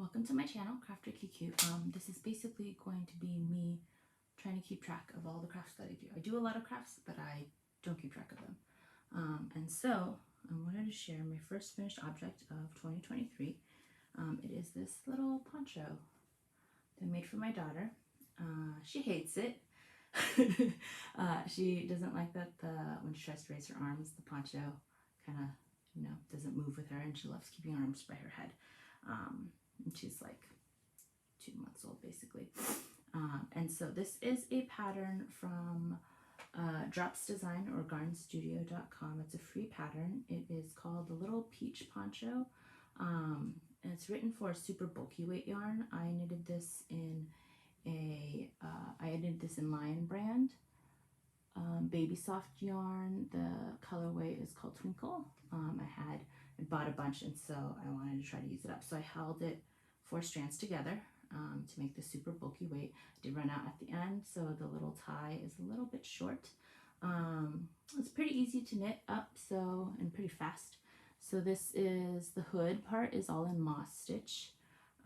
Welcome to my channel, Crafter QQ. This is basically going to be me trying to keep track of all the crafts that I do. I do a lot of crafts, but I don't keep track of them. And so I wanted to share my first finished object of 2023. It is this little poncho that I made for my daughter. She hates it. She doesn't like that when she tries to raise her arms, the poncho kind of, doesn't move with her, and she loves keeping her arms by her head. And she's like 2 months old, basically. And so this is a pattern from Drops Design or garnstudio.com. It's a free pattern. It is called the Little Peach Poncho. And it's written for a super bulky weight yarn. I knitted this in Lion brand. Baby soft yarn. The colorway is called Twinkle. I bought a bunch, and so I wanted to try to use it up. So I held it 4 strands together to make the super bulky weight. I did run out at the end, so the little tie is a little bit short. It's pretty easy to knit up, and pretty fast. So this is the hood part is all in moss stitch.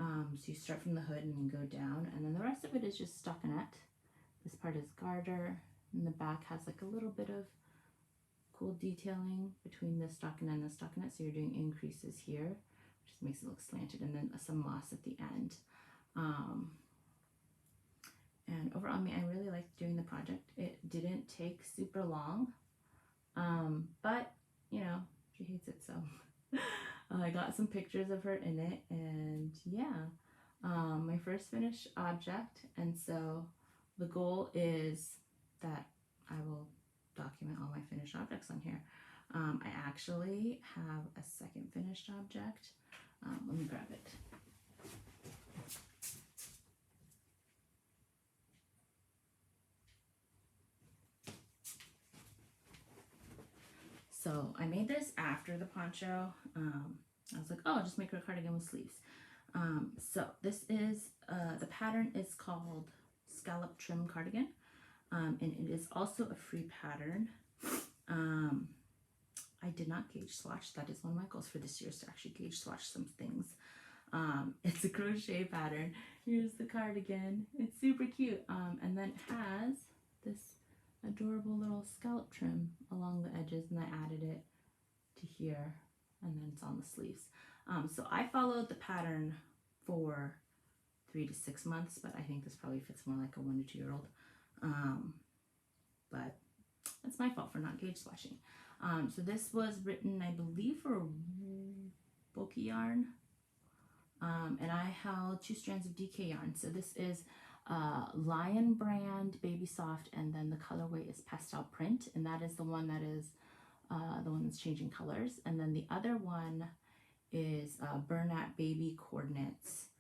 So you start from the hood and then go down, and then the rest of it is just stockinette. This part is garter, and the back has like a little bit of cool detailing between the stockinette and the stockinette, so you're doing increases here, which just makes it look slanted, and then some moss at the end. And overall, I really liked doing the project. It didn't take super long, but she hates it, so I got some pictures of her in it, and yeah, my first finished object. And so the goal is that I will document all my finished objects on here. I actually have a second finished object. Let me grab it. So I made this after the poncho. I was like, oh, I'll just make her a cardigan with sleeves. So this is, the pattern is called Scallop Trim Cardigan. And it is also a free pattern. I did not gauge swatch. That is one of my goals for this year, is to actually gauge swatch some things. It's a crochet pattern. Here's the cardigan. It's super cute. And then it has this adorable little scallop trim along the edges, and I added it to here, and then it's on the sleeves. So I followed the pattern for 3 to 6 months, but I think this probably fits more like a 1 to 2 year old. But it's my fault for not gauge swatching. So this was written, I believe, for bulky yarn. And I held 2 strands of DK yarn. So this is Lion brand Baby Soft, and then the colorway is Pastel print, and that is the one that is the one that's changing colors. And then the other one is Bernat Baby Coordinates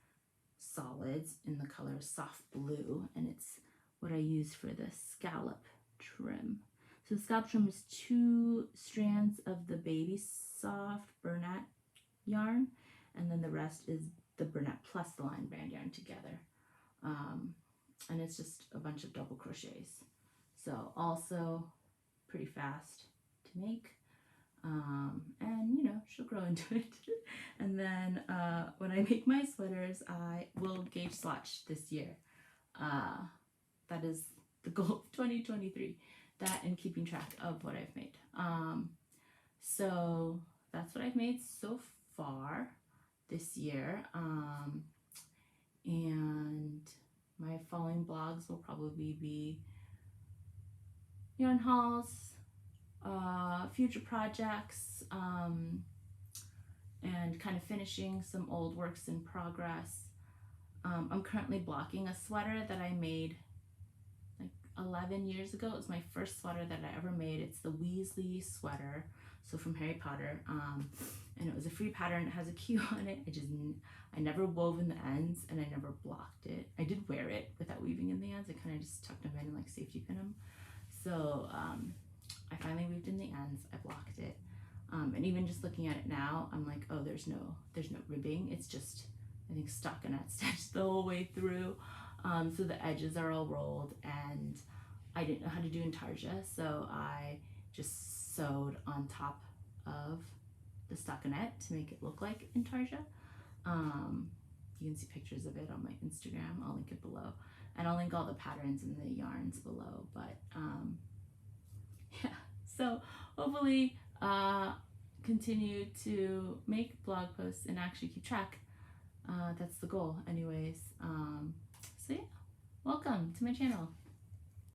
solids in the color soft blue, and it's what I use for the scallop trim. So the scallop trim is 2 strands of the Baby Soft Bernat yarn, and then the rest is the Bernat plus the Lion brand yarn together. And it's just a bunch of double crochets. So also pretty fast to make. And she'll grow into it. And then when I make my sweaters, I will gauge swatch this year. That is the goal of 2023. That and keeping track of what I've made. So that's what I've made so far this year. And my following blogs will probably be yarn hauls, future projects, and kind of finishing some old works in progress. I'm currently blocking a sweater that I made like 11 years ago. It was my first sweater that I ever made. It's the Weasley sweater, so from Harry Potter, and it was a free pattern. It has a Q on it. I never wove in the ends, and I never blocked it. I did wear it without weaving in the ends. I kind of just tucked them in and like safety pin them. So I finally weaved in the ends. I blocked it, and even just looking at it now, I'm like, oh, there's no ribbing. It's just, I think, stockinette stitched the whole way through. So the edges are all rolled, and I didn't know how to do intarsia, so I just sewed on top of the stockinette to make it look like intarsia. You can see pictures of it on my Instagram. I'll link it below, and I'll link all the patterns and the yarns below. But yeah, so hopefully continue to make blog posts and actually keep track. That's the goal anyways. So yeah, welcome to my channel.